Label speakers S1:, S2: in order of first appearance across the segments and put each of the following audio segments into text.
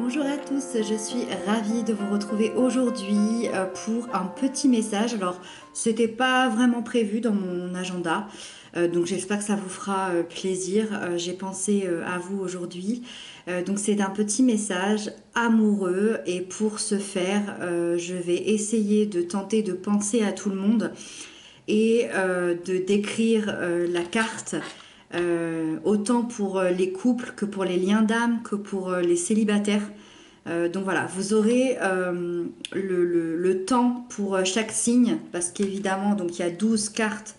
S1: Bonjour à tous, je suis ravie de vous retrouver aujourd'hui pour un petit message. Alors, c'était pas vraiment prévu dans mon agenda, donc j'espère que ça vous fera plaisir. J'ai pensé à vous aujourd'hui. Donc, c'est un petit message amoureux et pour ce faire, je vais essayer de tenter de penser à tout le monde et de décrire la carte autant pour les couples que pour les liens d'âme que pour les célibataires. Donc voilà, vous aurez le temps pour chaque signe, parce qu'évidemment, donc il y a 12 cartes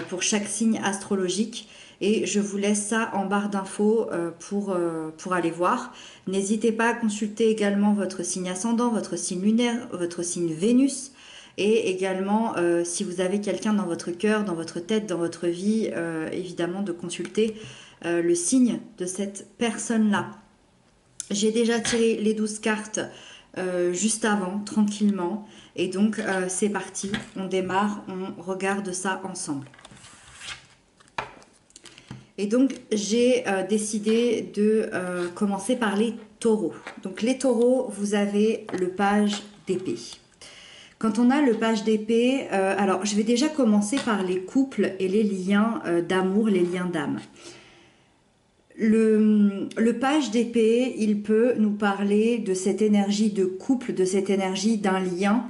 S1: pour chaque signe astrologique, et je vous laisse ça en barre d'infos pour aller voir. N'hésitez pas à consulter également votre signe ascendant, votre signe lunaire, votre signe Vénus, et également si vous avez quelqu'un dans votre cœur, dans votre tête, dans votre vie, évidemment de consulter le signe de cette personne-là. J'ai déjà tiré les 12 cartes juste avant, tranquillement. Et donc, c'est parti. On démarre, on regarde ça ensemble. Et donc, j'ai décidé de commencer par les taureaux. Donc, les taureaux, vous avez le page d'épée. Quand on a le page d'épée, alors je vais déjà commencer par les couples et les liens d'amour, les liens d'âme. Le page d'épée, il peut nous parler de cette énergie de couple, de cette énergie d'un lien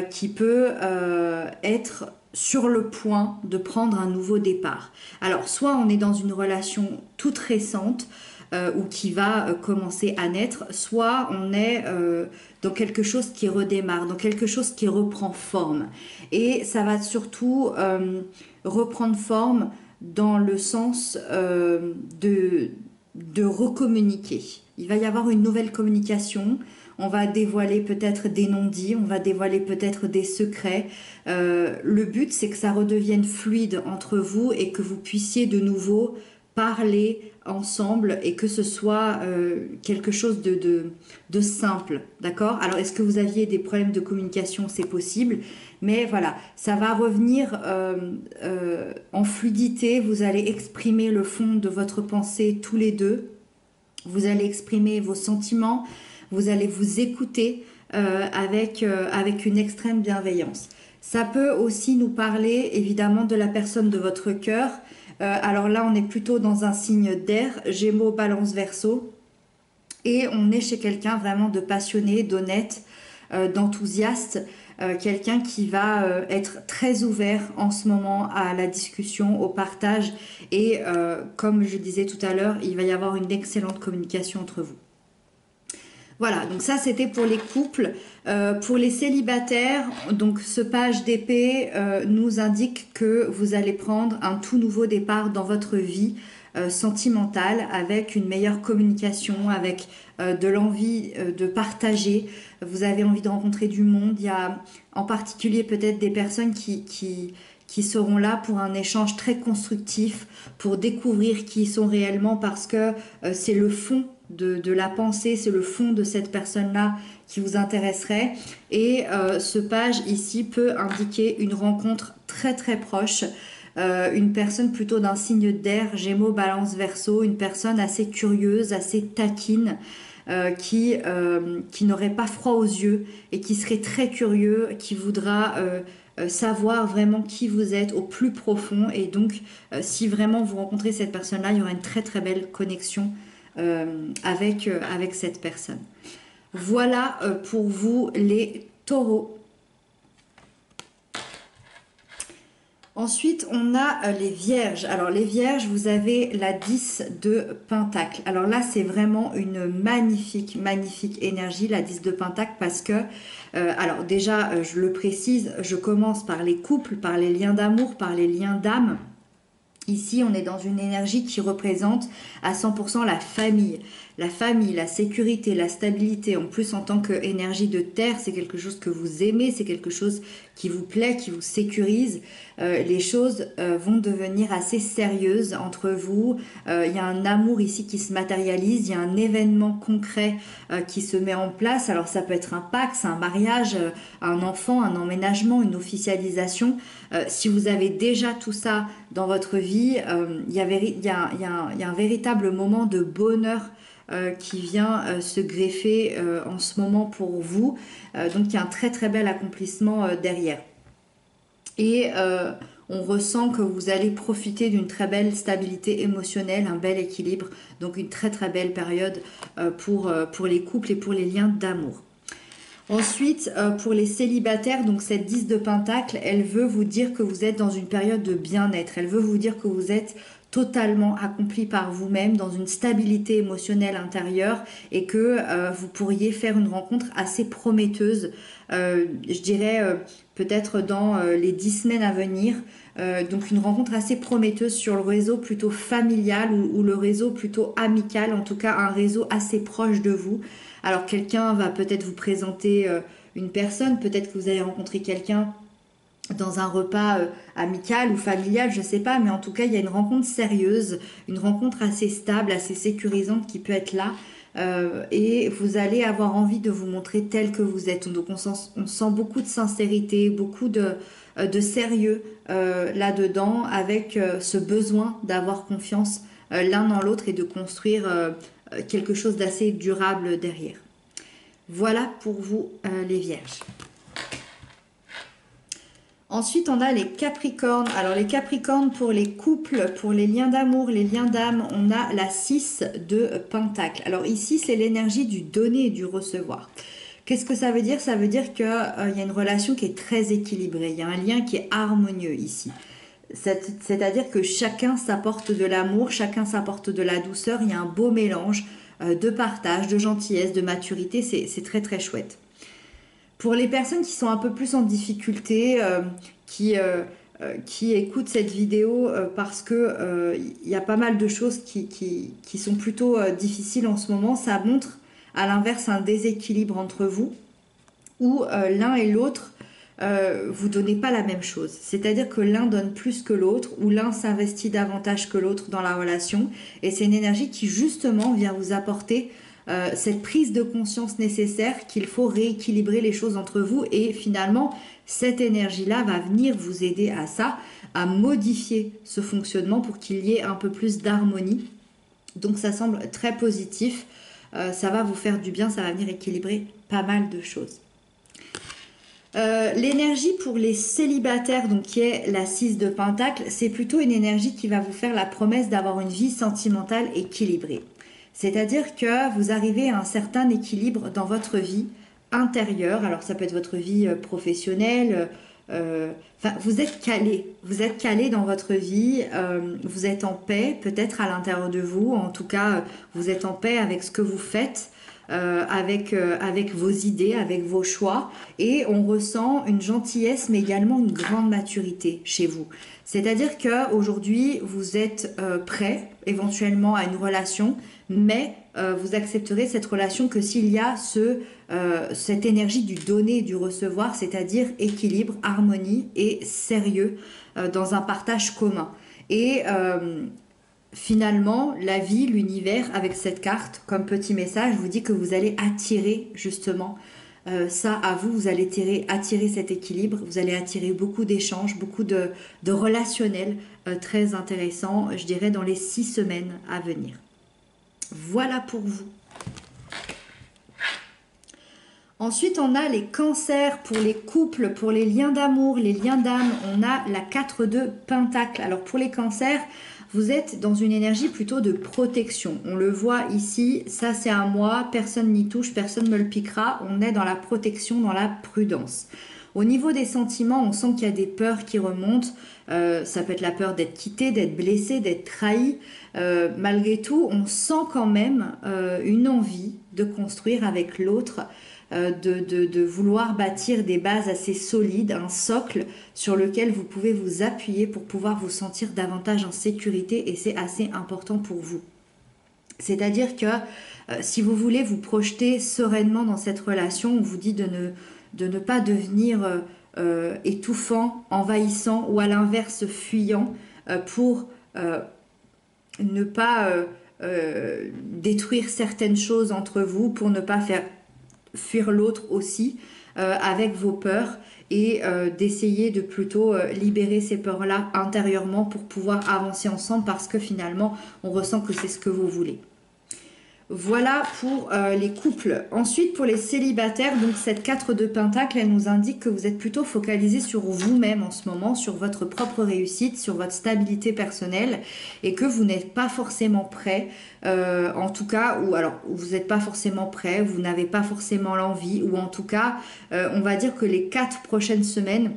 S1: qui peut être sur le point de prendre un nouveau départ. Alors, soit on est dans une relation toute récente ou qui va commencer à naître, soit on est dans quelque chose qui redémarre, dans quelque chose qui reprend forme. Et ça va surtout reprendre forme dans le sens de recommuniquer. Il va y avoir une nouvelle communication, on va dévoiler peut-être des non-dits, on va dévoiler peut-être des secrets. Le but, c'est que ça redevienne fluide entre vous et que vous puissiez de nouveau parler ensemble et que ce soit quelque chose de simple, d'accord? Alors, est-ce que vous aviez des problèmes de communication? C'est possible, mais voilà, ça va revenir en fluidité. Vous allez exprimer le fond de votre pensée tous les deux. Vous allez exprimer vos sentiments. Vous allez vous écouter avec une extrême bienveillance. Ça peut aussi nous parler évidemment de la personne de votre cœur. Alors là, on est plutôt dans un signe d'air, Gémeaux, Balance, Verseau. Et on est chez quelqu'un vraiment de passionné, d'honnête, d'enthousiaste. Quelqu'un qui va être très ouvert en ce moment à la discussion, au partage. Et comme je disais tout à l'heure, il va y avoir une excellente communication entre vous. Voilà, donc ça c'était pour les couples. Pour les célibataires, donc ce page d'épée nous indique que vous allez prendre un tout nouveau départ dans votre vie sentimentale avec une meilleure communication, avec de l'envie de partager. Vous avez envie de rencontrer du monde. Il y a en particulier peut-être des personnes qui seront là pour un échange très constructif, pour découvrir qui ils sont réellement parce que c'est le fond de la pensée, c'est le fond de cette personne-là qui vous intéresserait. Et ce page ici peut indiquer une rencontre très très proche, une personne plutôt d'un signe d'air, Gémeaux, Balance, Verseau, une personne assez curieuse, assez taquine, qui n'aurait pas froid aux yeux et qui serait très curieux, qui voudra savoir vraiment qui vous êtes au plus profond. Et donc, si vraiment vous rencontrez cette personne-là, il y aura une très très belle connexion avec cette personne. Voilà pour vous les taureaux. Ensuite, on a les vierges. Alors, les vierges, vous avez la 10 de Pentacle. Alors là, c'est vraiment une magnifique, magnifique énergie, la 10 de Pentacle, parce que, alors déjà, je le précise, je commence par les couples, par les liens d'amour, par les liens d'âme. Ici, on est dans une énergie qui représente à 100% la famille, la sécurité, la stabilité. En plus, en tant qu'énergie de terre, c'est quelque chose que vous aimez, c'est quelque chose qui vous plaît, qui vous sécurise. Les choses vont devenir assez sérieuses entre vous. Il y a un amour ici qui se matérialise, il y a un événement concret qui se met en place. Alors, ça peut être un pacte, un mariage, un enfant, un emménagement, une officialisation. Si vous avez déjà tout ça dans votre vie, il y a un véritable moment de bonheur qui vient se greffer en ce moment pour vous. Donc il y a un très très bel accomplissement derrière. Et on ressent que vous allez profiter d'une très belle stabilité émotionnelle, un bel équilibre, donc une très très belle période pour les couples et pour les liens d'amour. Ensuite, pour les célibataires, donc cette 10 de Pentacle, elle veut vous dire que vous êtes dans une période de bien-être. Elle veut vous dire que vous êtes totalement accompli par vous-même, dans une stabilité émotionnelle intérieure et que vous pourriez faire une rencontre assez prometteuse, je dirais peut-être dans les 10 semaines à venir. Donc une rencontre assez prometteuse sur le réseau plutôt familial ou le réseau plutôt amical, en tout cas un réseau assez proche de vous. Alors quelqu'un va peut-être vous présenter une personne, peut-être que vous allez rencontrer quelqu'un dans un repas amical ou familial, je sais pas, mais en tout cas il y a une rencontre sérieuse, une rencontre assez stable, assez sécurisante qui peut être là. Et vous allez avoir envie de vous montrer tel que vous êtes. Donc on sent beaucoup de sincérité, beaucoup de sérieux là-dedans, avec ce besoin d'avoir confiance l'un dans l'autre et de construire quelque chose d'assez durable derrière. Voilà pour vous les Vierges. Ensuite, on a les Capricornes. Alors, les Capricornes, pour les couples, pour les liens d'amour, les liens d'âme, on a la 6 de Pentacle. Alors ici, c'est l'énergie du donner et du recevoir. Qu'est-ce que ça veut dire? Ça veut dire qu'il y a une relation qui est très équilibrée. Il y a un lien qui est harmonieux ici. C'est-à-dire que chacun s'apporte de l'amour, chacun s'apporte de la douceur. Il y a un beau mélange de partage, de gentillesse, de maturité. C'est très, très chouette. Pour les personnes qui sont un peu plus en difficulté, qui écoutent cette vidéo parce que y a pas mal de choses qui sont plutôt difficiles en ce moment, ça montre à l'inverse un déséquilibre entre vous où l'un et l'autre vous donnez pas la même chose. C'est-à-dire que l'un donne plus que l'autre ou l'un s'investit davantage que l'autre dans la relation et c'est une énergie qui justement vient vous apporter cette prise de conscience nécessaire qu'il faut rééquilibrer les choses entre vous et finalement cette énergie-là va venir vous aider à ça, à modifier ce fonctionnement pour qu'il y ait un peu plus d'harmonie. Donc ça semble très positif, ça va vous faire du bien, ça va venir équilibrer pas mal de choses. L'énergie pour les célibataires, donc qui est la 6 de Pentacle, c'est plutôt une énergie qui va vous faire la promesse d'avoir une vie sentimentale équilibrée. C'est-à-dire que vous arrivez à un certain équilibre dans votre vie intérieure. Alors ça peut être votre vie professionnelle. Vous êtes calé dans votre vie. Vous êtes en paix, peut-être à l'intérieur de vous. En tout cas, vous êtes en paix avec ce que vous faites, avec vos idées, avec vos choix. Et on ressent une gentillesse, mais également une grande maturité chez vous. C'est-à-dire qu'aujourd'hui, vous êtes prêt éventuellement à une relation, mais vous accepterez cette relation que s'il y a cette énergie du donner et du recevoir, c'est-à-dire équilibre, harmonie et sérieux dans un partage commun. Et finalement, la vie, l'univers, avec cette carte, comme petit message, vous dit que vous allez attirer justement ça à vous, vous allez attirer cet équilibre, vous allez attirer beaucoup d'échanges, beaucoup de relationnels très intéressants, je dirais, dans les 6 semaines à venir. Voilà pour vous. Ensuite, on a les cancers pour les couples, pour les liens d'amour, les liens d'âme. On a la 4 de Pentacle. Alors pour les cancers, vous êtes dans une énergie plutôt de protection. On le voit ici, ça c'est à moi, personne n'y touche, personne ne me le piquera. On est dans la protection, dans la prudence. Au niveau des sentiments, on sent qu'il y a des peurs qui remontent. Ça peut être la peur d'être quitté, d'être blessé, d'être trahi. Malgré tout, on sent quand même une envie de construire avec l'autre, de vouloir bâtir des bases assez solides, un socle sur lequel vous pouvez vous appuyer pour pouvoir vous sentir davantage en sécurité et c'est assez important pour vous. C'est-à-dire que si vous voulez vous projeter sereinement dans cette relation, on vous dit de ne pas devenir étouffant, envahissant ou à l'inverse fuyant pour ne pas détruire certaines choses entre vous, pour ne pas faire fuir l'autre aussi avec vos peurs et d'essayer de plutôt libérer ces peurs-là intérieurement pour pouvoir avancer ensemble parce que finalement on ressent que c'est ce que vous voulez. Voilà pour les couples. Ensuite, pour les célibataires, donc cette 4 de Pentacle, elle nous indique que vous êtes plutôt focalisé sur vous-même en ce moment, sur votre propre réussite, sur votre stabilité personnelle, et que vous n'êtes pas forcément prêt, en tout cas, ou alors vous n'êtes pas forcément prêt, vous n'avez pas forcément l'envie, ou en tout cas, on va dire que les 4 prochaines semaines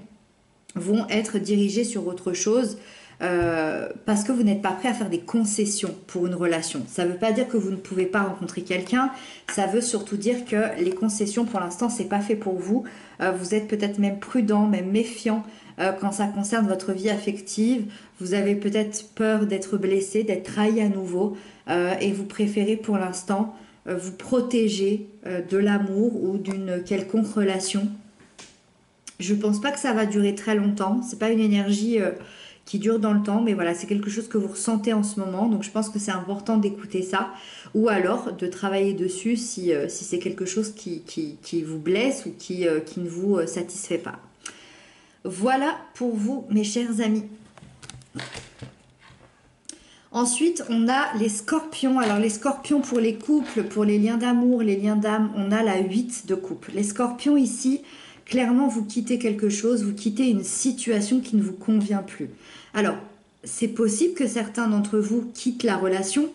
S1: vont être dirigées sur autre chose. Parce que vous n'êtes pas prêt à faire des concessions pour une relation. Ça ne veut pas dire que vous ne pouvez pas rencontrer quelqu'un, ça veut surtout dire que les concessions pour l'instant c'est pas fait pour vous. Vous êtes peut-être même prudent, même méfiant quand ça concerne votre vie affective. Vous avez peut-être peur d'être blessé, d'être trahi à nouveau et vous préférez pour l'instant vous protéger de l'amour ou d'une quelconque relation. Je pense pas que ça va durer très longtemps, c'est pas une énergie qui dure dans le temps, mais voilà, c'est quelque chose que vous ressentez en ce moment, donc je pense que c'est important d'écouter ça, ou alors de travailler dessus si c'est quelque chose qui vous blesse ou qui ne vous satisfait pas. Voilà pour vous, mes chers amis. Ensuite, on a les scorpions. Alors, les scorpions pour les couples, pour les liens d'amour, les liens d'âme, on a la 8 de couple. Les scorpions ici, clairement, vous quittez quelque chose, vous quittez une situation qui ne vous convient plus. Alors, c'est possible que certains d'entre vous quittent la relation,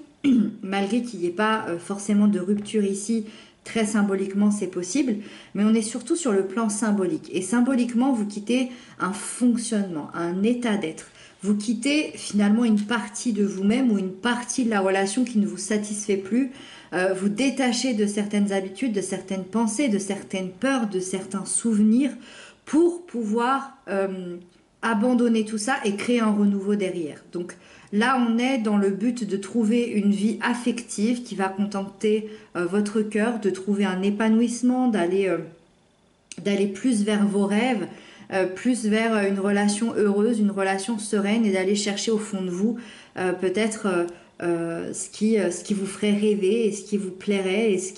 S1: malgré qu'il n'y ait pas forcément de rupture ici. Très symboliquement, c'est possible, mais on est surtout sur le plan symbolique. Et symboliquement, vous quittez un fonctionnement, un état d'être. Vous quittez finalement une partie de vous-même ou une partie de la relation qui ne vous satisfait plus. Vous détachez de certaines habitudes, de certaines pensées, de certaines peurs, de certains souvenirs pour pouvoir abandonner tout ça et créer un renouveau derrière. Donc là, on est dans le but de trouver une vie affective qui va contenter votre cœur, de trouver un épanouissement, d'aller plus vers vos rêves, plus vers une relation heureuse, une relation sereine et d'aller chercher au fond de vous peut-être ce qui vous ferait rêver et ce qui vous plairait et ce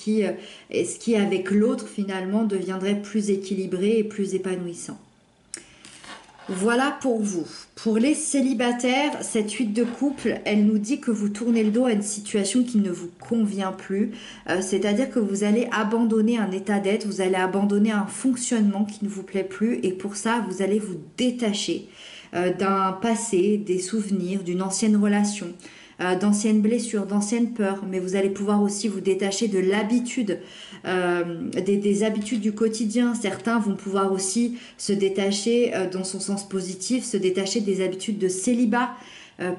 S1: qui avec l'autre finalement deviendrait plus équilibré et plus épanouissant. Voilà pour vous. Pour les célibataires, cette 8 de couple, elle nous dit que vous tournez le dos à une situation qui ne vous convient plus. C'est-à-dire que vous allez abandonner un état d'être, vous allez abandonner un fonctionnement qui ne vous plaît plus. Et pour ça, vous allez vous détacher d'un passé, des souvenirs, d'une ancienne relation, d'anciennes blessures, d'anciennes peurs. Mais vous allez pouvoir aussi vous détacher de l'habitude, des habitudes du quotidien. Certains vont pouvoir aussi se détacher dans son sens positif, se détacher des habitudes de célibat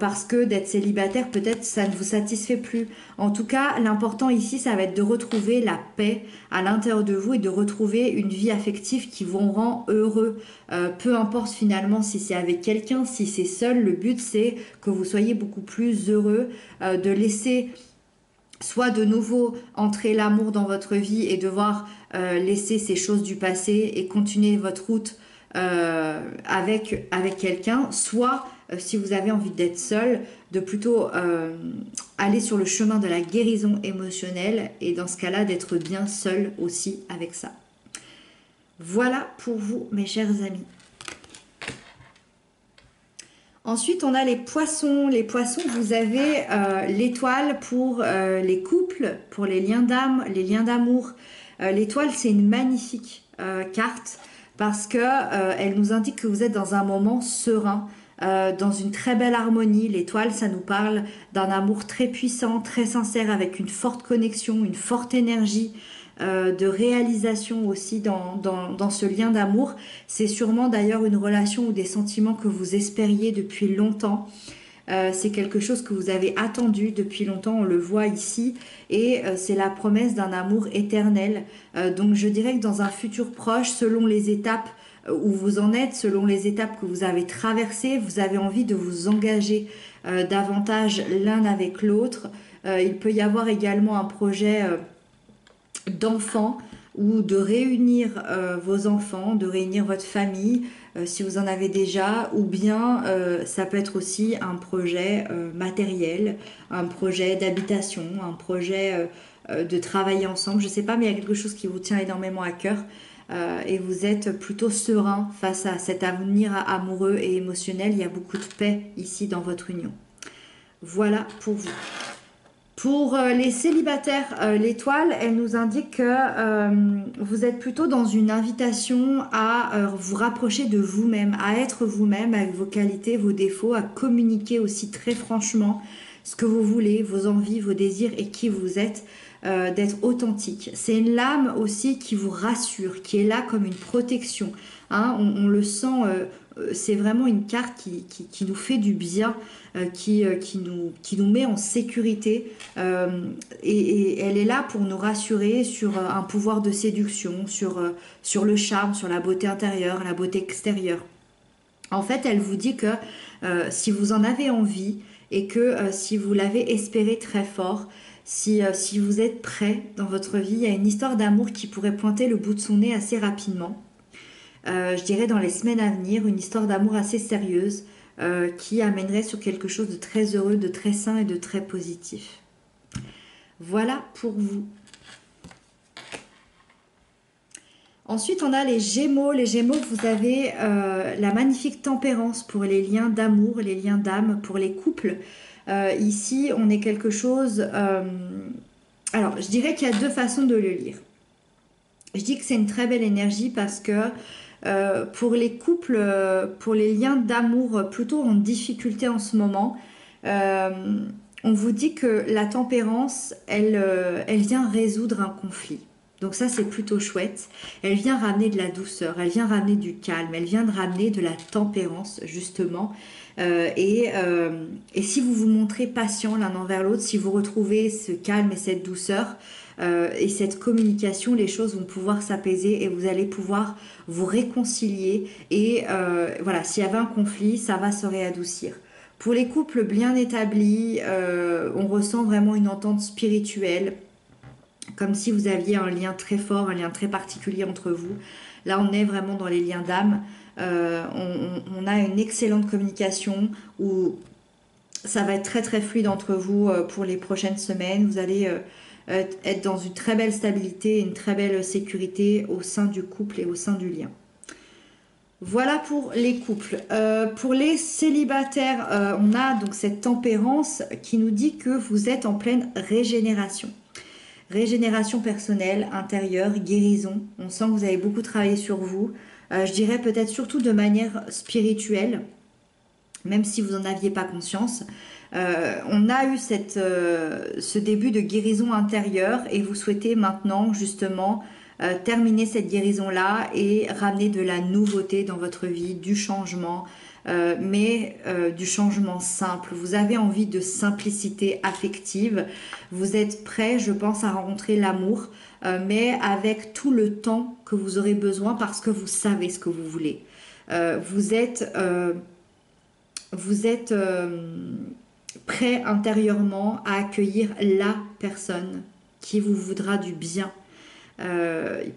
S1: parce que d'être célibataire peut-être ça ne vous satisfait plus. En tout cas, l'important ici ça va être de retrouver la paix à l'intérieur de vous et de retrouver une vie affective qui vous rend heureux. Peu importe finalement si c'est avec quelqu'un, si c'est seul, le but c'est que vous soyez beaucoup plus heureux, de laisser soit de nouveau entrer l'amour dans votre vie et devoir laisser ces choses du passé et continuer votre route avec quelqu'un, soit si vous avez envie d'être seul, de plutôt aller sur le chemin de la guérison émotionnelle et dans ce cas-là d'être bien seul aussi avec ça. Voilà pour vous mes chers amis. Ensuite, on a les poissons. Les poissons, vous avez l'étoile pour les couples, pour les liens d'âme, les liens d'amour. L'étoile, c'est une magnifique carte parce que elle nous indique que vous êtes dans un moment serein, dans une très belle harmonie. L'étoile, ça nous parle d'un amour très puissant, très sincère, avec une forte connexion, une forte énergie. De réalisation aussi dans ce lien d'amour. C'est sûrement d'ailleurs une relation ou des sentiments que vous espériez depuis longtemps. C'est quelque chose que vous avez attendu depuis longtemps, on le voit ici, et c'est la promesse d'un amour éternel. Donc je dirais que dans un futur proche, selon les étapes où vous en êtes, selon les étapes que vous avez traversées, vous avez envie de vous engager davantage l'un avec l'autre. Il peut y avoir également un projet d'enfants ou de réunir vos enfants, de réunir votre famille si vous en avez déjà, ou bien ça peut être aussi un projet matériel, un projet d'habitation, un projet de travailler ensemble, je ne sais pas, mais il y a quelque chose qui vous tient énormément à cœur et vous êtes plutôt serein face à cet avenir amoureux et émotionnel. Il y a beaucoup de paix ici dans votre union. Voilà pour vous. Pour les célibataires, l'étoile, elle nous indique que vous êtes plutôt dans une invitation à vous rapprocher de vous-même, à être vous-même avec vos qualités, vos défauts, à communiquer aussi très franchement ce que vous voulez, vos envies, vos désirs et qui vous êtes, d'être authentique. C'est une lame aussi qui vous rassure, qui est là comme une protection. Hein, on le sent, c'est vraiment une carte qui nous fait du bien, qui nous met en sécurité et elle est là pour nous rassurer sur un pouvoir de séduction, sur le charme, sur la beauté intérieure, la beauté extérieure. En fait, elle vous dit que si vous en avez envie et que si vous l'avez espéré très fort, si vous êtes prêt dans votre vie, il y a une histoire d'amour qui pourrait pointer le bout de son nez assez rapidement. Je dirais dans les semaines à venir, une histoire d'amour assez sérieuse qui amènerait sur quelque chose de très heureux, de très sain et de très positif. Voilà pour vous. Ensuite, on a les Gémeaux. Les Gémeaux, vous avez la magnifique tempérance pour les liens d'amour, les liens d'âme, pour les couples. Ici, on est quelque chose... alors, je dirais qu'il y a deux façons de le lire. Je dis que c'est une très belle énergie parce que pour les couples, pour les liens d'amour plutôt en difficulté en ce moment, on vous dit que la tempérance, elle vient résoudre un conflit. Donc ça, c'est plutôt chouette. Elle vient ramener de la douceur, elle vient ramener du calme, elle vient de ramener de la tempérance, justement. Et si vous vous montrez patient l'un envers l'autre, si vous retrouvez ce calme et cette douceur et cette communication, les choses vont pouvoir s'apaiser et vous allez pouvoir vous réconcilier. Et voilà, s'il y avait un conflit, ça va se réadoucir. Pour les couples bien établis, on ressent vraiment une entente spirituelle, comme si vous aviez un lien très fort, un lien très particulier entre vous. Là, on est vraiment dans les liens d'âme. On a une excellente communication où ça va être très très fluide entre vous pour les prochaines semaines. Vous allez être dans une très belle stabilité, une très belle sécurité au sein du couple et au sein du lien. Voilà pour les couples. Pour les célibataires, on a donc cette tempérance qui nous dit que vous êtes en pleine régénération. Régénération personnelle, intérieure, guérison. On sent que vous avez beaucoup travaillé sur vous. Je dirais peut-être surtout de manière spirituelle, même si vous n'en aviez pas conscience. On a eu ce début de guérison intérieure et vous souhaitez maintenant justement terminer cette guérison-là et ramener de la nouveauté dans votre vie, du changement, mais du changement simple. Vous avez envie de simplicité affective. Vous êtes prêt, je pense, à rencontrer l'amour, mais avec tout le temps que vous aurez besoin parce que vous savez ce que vous voulez. Vous êtes prêt intérieurement à accueillir la personne qui vous voudra du bien.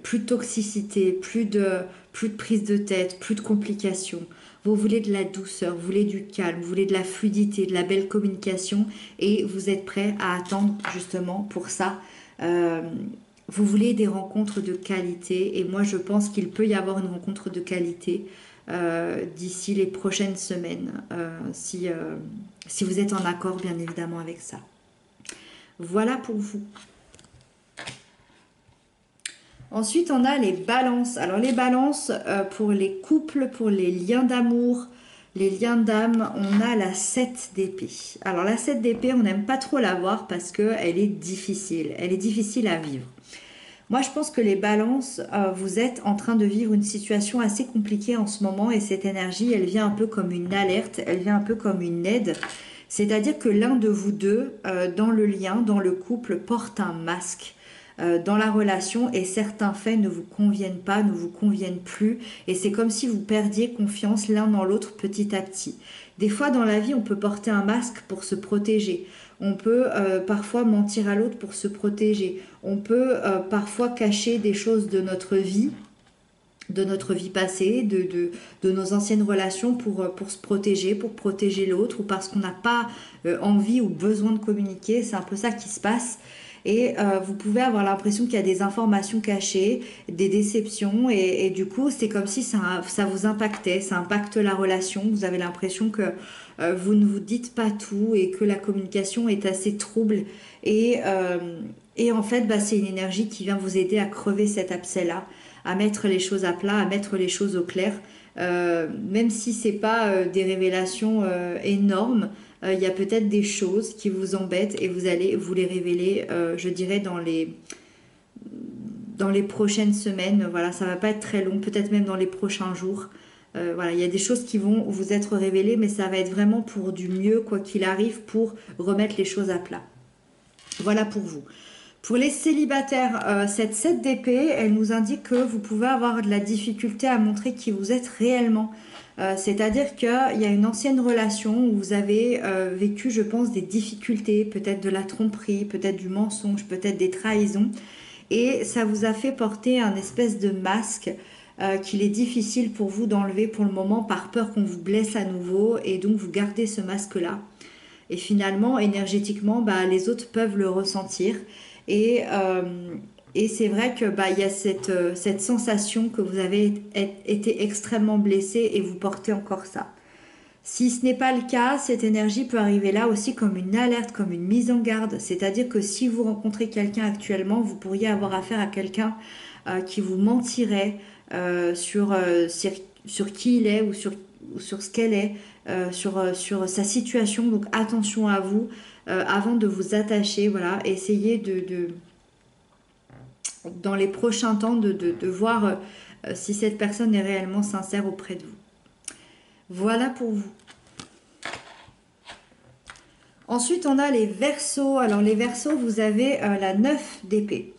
S1: Plus de toxicité, plus de prise de tête, plus de complications. Vous voulez de la douceur, vous voulez du calme, vous voulez de la fluidité, de la belle communication et vous êtes prêt à attendre justement pour ça. Vous voulez des rencontres de qualité et moi je pense qu'il peut y avoir une rencontre de qualité d'ici les prochaines semaines si vous êtes en accord bien évidemment avec ça. Voilà pour vous. Ensuite, on a les balances. Alors, les balances, pour les couples, pour les liens d'amour, les liens d'âme, on a la 7 d'épée. Alors, la 7 d'épée, on n'aime pas trop la voir parce qu'elle est difficile. Elle est difficile à vivre. Moi, je pense que les balances, vous êtes en train de vivre une situation assez compliquée en ce moment et cette énergie, elle vient un peu comme une alerte, elle vient un peu comme une aide. C'est-à-dire que l'un de vous deux, dans le lien, dans le couple, porte un masque dans la relation et certains faits ne vous conviennent pas, ne vous conviennent plus et c'est comme si vous perdiez confiance l'un dans l'autre petit à petit. Des fois dans la vie on peut porter un masque pour se protéger, on peut parfois mentir à l'autre pour se protéger, on peut parfois cacher des choses de notre vie passée, de nos anciennes relations pour se protéger, pour protéger l'autre ou parce qu'on n'a pas envie ou besoin de communiquer, c'est un peu ça qui se passe. et vous pouvez avoir l'impression qu'il y a des informations cachées, des déceptions et du coup c'est comme si ça vous impactait, ça impacte la relation, vous avez l'impression que vous ne vous dites pas tout et que la communication est assez trouble et en fait c'est une énergie qui vient vous aider à crever cet abcès-là, à mettre les choses à plat, à mettre les choses au clair. Même si c'est pas des révélations énormes, il y a peut-être des choses qui vous embêtent et vous allez vous les révéler, je dirais, dans les prochaines semaines. Voilà, ça va pas être très long, peut-être même dans les prochains jours. Voilà, il y a des choses qui vont vous être révélées, mais ça va être vraiment pour du mieux, quoi qu'il arrive, pour remettre les choses à plat. Voilà pour vous. Pour les célibataires, cette 7 d'épée, elle nous indique que vous pouvez avoir de la difficulté à montrer qui vous êtes réellement. C'est-à-dire qu'il y a une ancienne relation où vous avez vécu, je pense, des difficultés, peut-être de la tromperie, peut-être du mensonge, peut-être des trahisons. Et ça vous a fait porter un espèce de masque qu'il est difficile pour vous d'enlever pour le moment par peur qu'on vous blesse à nouveau. Et donc vous gardez ce masque-là. Et finalement, énergétiquement, les autres peuvent le ressentir. Et, euh, et c'est vrai que il y a cette sensation que vous avez été extrêmement blessé et vous portez encore ça. Si ce n'est pas le cas, cette énergie peut arriver là aussi comme une alerte, comme une mise en garde. C'est-à-dire que si vous rencontrez quelqu'un actuellement, vous pourriez avoir affaire à quelqu'un qui vous mentirait sur qui il est ou sur ce qu'elle est, sur sa situation. Donc attention à vous avant de vous attacher. Voilà, essayez dans les prochains temps de voir si cette personne est réellement sincère auprès de vous. Voilà pour vous. Ensuite, on a les Verseaux. Alors, les Verseaux, vous avez la 9 d'épée.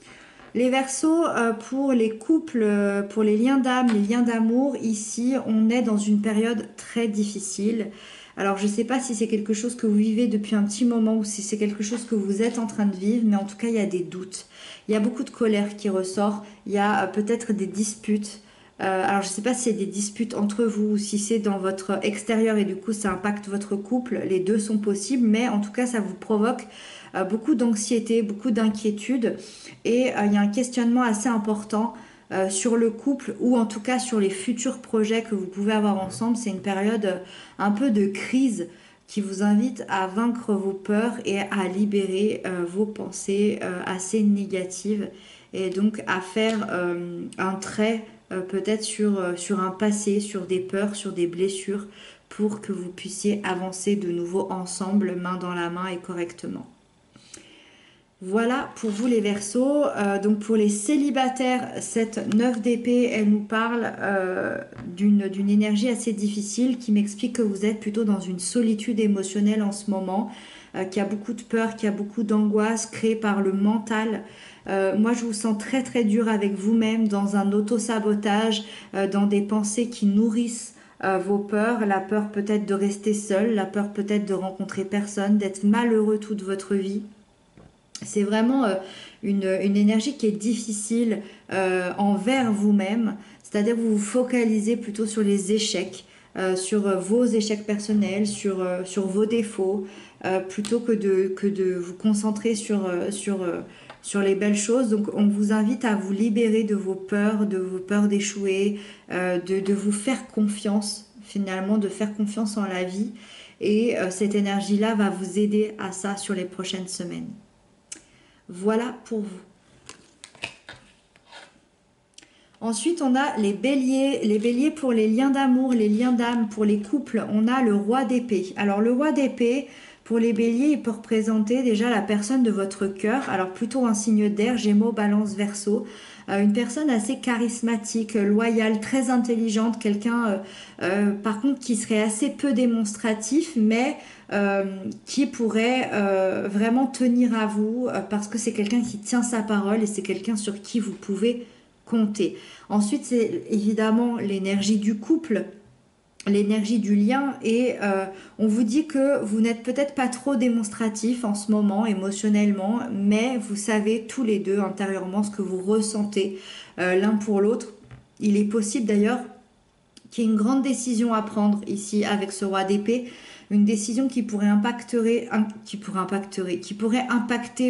S1: Les Verseaux, pour les couples, pour les liens d'âme, les liens d'amour, ici, on est dans une période très difficile. Alors, je ne sais pas si c'est quelque chose que vous vivez depuis un petit moment ou si c'est quelque chose que vous êtes en train de vivre, mais en tout cas, il y a des doutes. Il y a beaucoup de colère qui ressort. Il y a peut-être des disputes. Alors, je ne sais pas si c'est des disputes entre vous ou si c'est dans votre extérieur et du coup, ça impacte votre couple. Les deux sont possibles, mais en tout cas, ça vous provoque beaucoup d'anxiété, beaucoup d'inquiétude. Et il y a un questionnement assez important sur le couple ou en tout cas sur les futurs projets que vous pouvez avoir ensemble. C'est une période un peu de crise qui vous invite à vaincre vos peurs et à libérer vos pensées assez négatives et donc à faire un trait peut-être sur un passé, sur des peurs, sur des blessures pour que vous puissiez avancer de nouveau ensemble, main dans la main et correctement. Voilà pour vous les Verseaux. Donc pour les célibataires, cette 9 d'épée, elle nous parle d'une énergie assez difficile qui m'explique que vous êtes plutôt dans une solitude émotionnelle en ce moment, qu'il y a beaucoup de peur, qu'il y a beaucoup d'angoisse créée par le mental. Moi, je vous sens très très dur avec vous-même, dans un auto-sabotage, dans des pensées qui nourrissent vos peurs, la peur peut-être de rester seul, la peur peut-être de rencontrer personne, d'être malheureux toute votre vie. C'est vraiment une énergie qui est difficile envers vous-même, c'est-à-dire que vous vous focalisez plutôt sur les échecs, sur vos échecs personnels, sur vos défauts, plutôt que de vous concentrer sur les belles choses. Donc on vous invite à vous libérer de vos peurs d'échouer, de vous faire confiance, finalement, de faire confiance en la vie. Et cette énergie-là va vous aider à ça sur les prochaines semaines. Voilà pour vous. Ensuite, on a les béliers. Les béliers pour les liens d'amour, les liens d'âme, pour les couples, on a le roi d'épée. Alors, le roi d'épée, pour les béliers, il peut représenter déjà la personne de votre cœur. Alors, plutôt un signe d'air, Gémeaux, Balance, Verseau. Une personne assez charismatique, loyale, très intelligente, quelqu'un par contre qui serait assez peu démonstratif, mais qui pourrait vraiment tenir à vous parce que c'est quelqu'un qui tient sa parole et c'est quelqu'un sur qui vous pouvez compter. Ensuite, c'est évidemment l'énergie du couple, l'énergie du lien et on vous dit que vous n'êtes peut-être pas trop démonstratif en ce moment émotionnellement, mais vous savez tous les deux intérieurement ce que vous ressentez l'un pour l'autre. Il est possible d'ailleurs qu'il y ait une grande décision à prendre ici avec ce roi d'épée, une décision qui pourrait impacter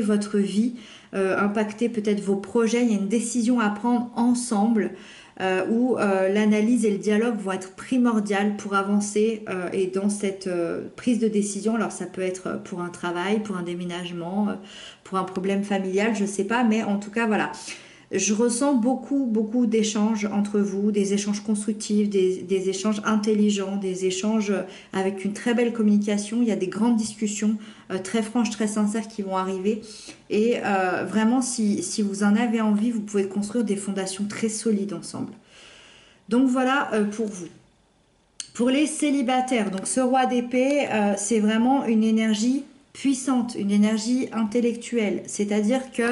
S1: votre vie impacter peut-être vos projets. Il y a une décision à prendre ensemble où l'analyse et le dialogue vont être primordiales pour avancer et dans cette prise de décision. Alors ça peut être pour un travail, pour un déménagement, pour un problème familial, je sais pas, mais en tout cas voilà. Je ressens beaucoup d'échanges entre vous, des échanges constructifs, des échanges intelligents, des échanges avec une très belle communication. Il y a des grandes discussions très franches, très sincères qui vont arriver. Et vraiment, si vous en avez envie, vous pouvez construire des fondations très solides ensemble. Donc voilà pour vous. Pour les célibataires, donc ce roi d'épée, c'est vraiment une énergie puissante, une énergie intellectuelle. C'est-à-dire que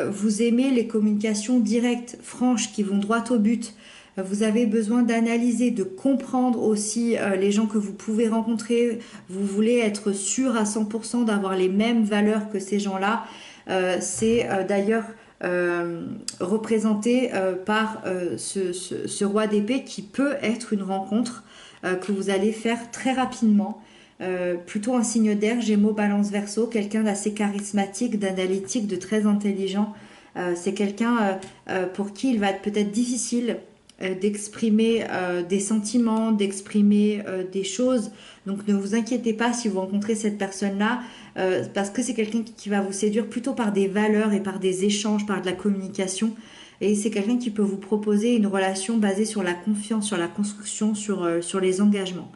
S1: vous aimez les communications directes, franches, qui vont droit au but. Vous avez besoin d'analyser, de comprendre aussi les gens que vous pouvez rencontrer. Vous voulez être sûr à 100% d'avoir les mêmes valeurs que ces gens-là. C'est d'ailleurs représenté par ce roi d'épée qui peut être une rencontre que vous allez faire très rapidement. Plutôt un signe d'air, Gémeaux, Balance, Verseau, quelqu'un d'assez charismatique, d'analytique, de très intelligent. C'est quelqu'un pour qui il va être peut-être difficile d'exprimer des sentiments, d'exprimer des choses. Donc ne vous inquiétez pas si vous rencontrez cette personne-là, parce que c'est quelqu'un qui va vous séduire plutôt par des valeurs et par des échanges, par de la communication. Et c'est quelqu'un qui peut vous proposer une relation basée sur la confiance, sur la construction, sur les engagements.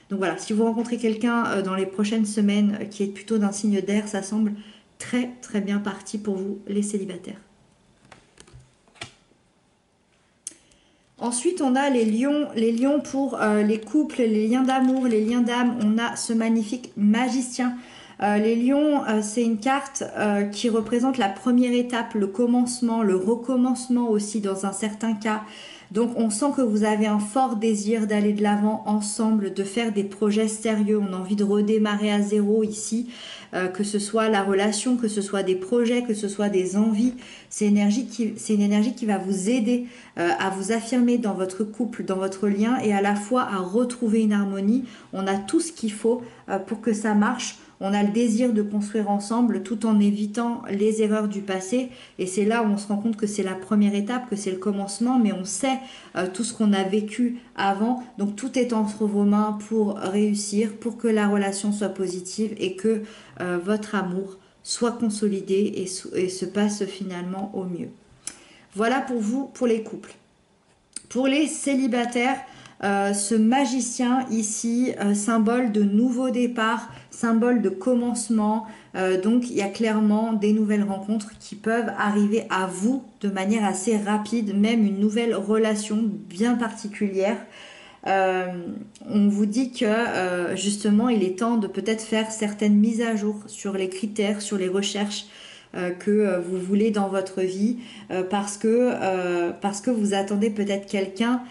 S1: Donc voilà, si vous rencontrez quelqu'un dans les prochaines semaines qui est plutôt d'un signe d'air, ça semble très très bien parti pour vous, les célibataires. Ensuite, on a les lions. Les lions pour les couples, les liens d'amour, les liens d'âme. On a ce magnifique magicien. Les lions, c'est une carte qui représente la première étape, le commencement, le recommencement aussi dans un certain cas. Donc on sent que vous avez un fort désir d'aller de l'avant ensemble, de faire des projets sérieux. On a envie de redémarrer à zéro ici, que ce soit la relation, que ce soit des projets, que ce soit des envies. C'est une énergie qui va vous aider à vous affirmer dans votre couple, dans votre lien et à la fois à retrouver une harmonie. On a tout ce qu'il faut pour que ça marche. On a le désir de construire ensemble tout en évitant les erreurs du passé. Et c'est là où on se rend compte que c'est la première étape, que c'est le commencement. Mais on sait tout ce qu'on a vécu avant. Donc tout est entre vos mains pour réussir, pour que la relation soit positive et que votre amour soit consolidé et se passe finalement au mieux. Voilà pour vous, pour les couples. Pour les célibataires, ce magicien ici, symbole de nouveau départ, symbole de commencement. Donc il y a clairement des nouvelles rencontres qui peuvent arriver à vous de manière assez rapide, même une nouvelle relation bien particulière. On vous dit que justement il est temps de peut-être faire certaines mises à jour sur les critères, sur les recherches que vous voulez dans votre vie parce que vous attendez peut-être quelqu'un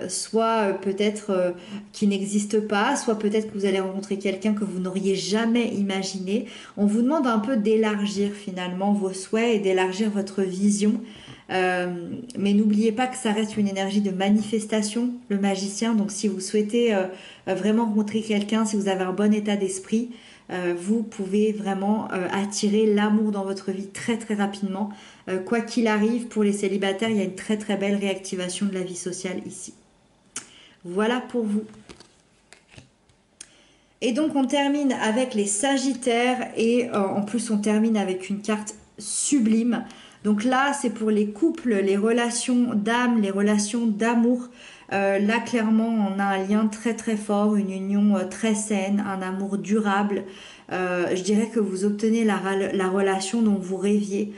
S1: soit peut-être qui n'existe pas, soit peut-être que vous allez rencontrer quelqu'un que vous n'auriez jamais imaginé. On vous demande un peu d'élargir finalement vos souhaits et d'élargir votre vision. Mais n'oubliez pas que ça reste une énergie de manifestation, le magicien. Donc si vous souhaitez vraiment rencontrer quelqu'un, si vous avez un bon état d'esprit, vous pouvez vraiment attirer l'amour dans votre vie très très rapidement. Quoi qu'il arrive, pour les célibataires, il y a une très très belle réactivation de la vie sociale ici. Voilà pour vous. Et donc on termine avec les Sagittaires et en plus on termine avec une carte sublime. Donc là c'est pour les couples, les relations d'âme, les relations d'amour. Là clairement on a un lien très très fort, une union très saine, un amour durable. Je dirais que vous obtenez la relation dont vous rêviez.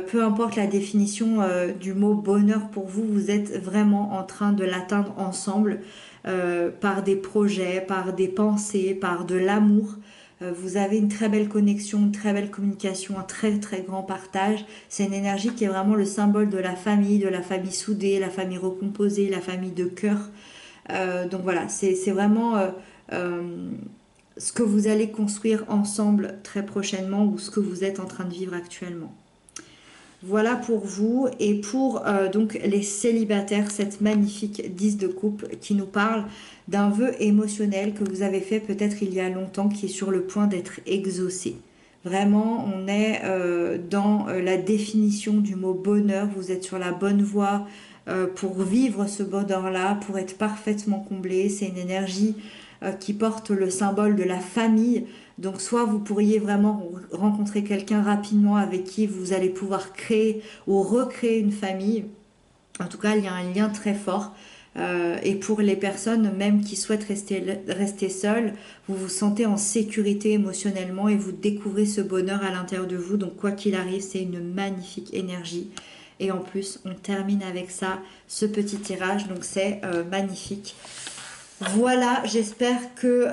S1: Peu importe la définition du mot bonheur pour vous, vous êtes vraiment en train de l'atteindre ensemble par des projets, par des pensées, par de l'amour. Vous avez une très belle connexion, une très belle communication, un très très grand partage. C'est une énergie qui est vraiment le symbole de la famille soudée, la famille recomposée, la famille de cœur. Donc voilà, c'est vraiment ce que vous allez construire ensemble très prochainement ou ce que vous êtes en train de vivre actuellement. Voilà pour vous et pour donc les célibataires, cette magnifique 10 de coupe qui nous parle d'un vœu émotionnel que vous avez fait peut-être il y a longtemps qui est sur le point d'être exaucé. Vraiment, on est dans la définition du mot bonheur. Vous êtes sur la bonne voie pour vivre ce bonheur-là, pour être parfaitement comblé. C'est une énergie qui porte le symbole de la famille. Donc soit vous pourriez vraiment rencontrer quelqu'un rapidement avec qui vous allez pouvoir créer ou recréer une famille. En tout cas, il y a un lien très fort. Et pour les personnes même qui souhaitent rester seules, vous vous sentez en sécurité émotionnellement et vous découvrez ce bonheur à l'intérieur de vous. Donc quoi qu'il arrive, c'est une magnifique énergie. Et en plus, on termine avec ça, ce petit tirage. Donc c'est magnifique. Voilà, j'espère que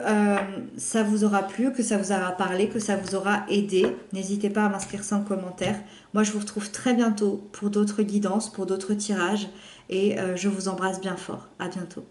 S1: ça vous aura plu, que ça vous aura parlé, que ça vous aura aidé. N'hésitez pas à m'inscrire ça en commentaire. Moi, je vous retrouve très bientôt pour d'autres guidances, pour d'autres tirages. Et je vous embrasse bien fort. À bientôt.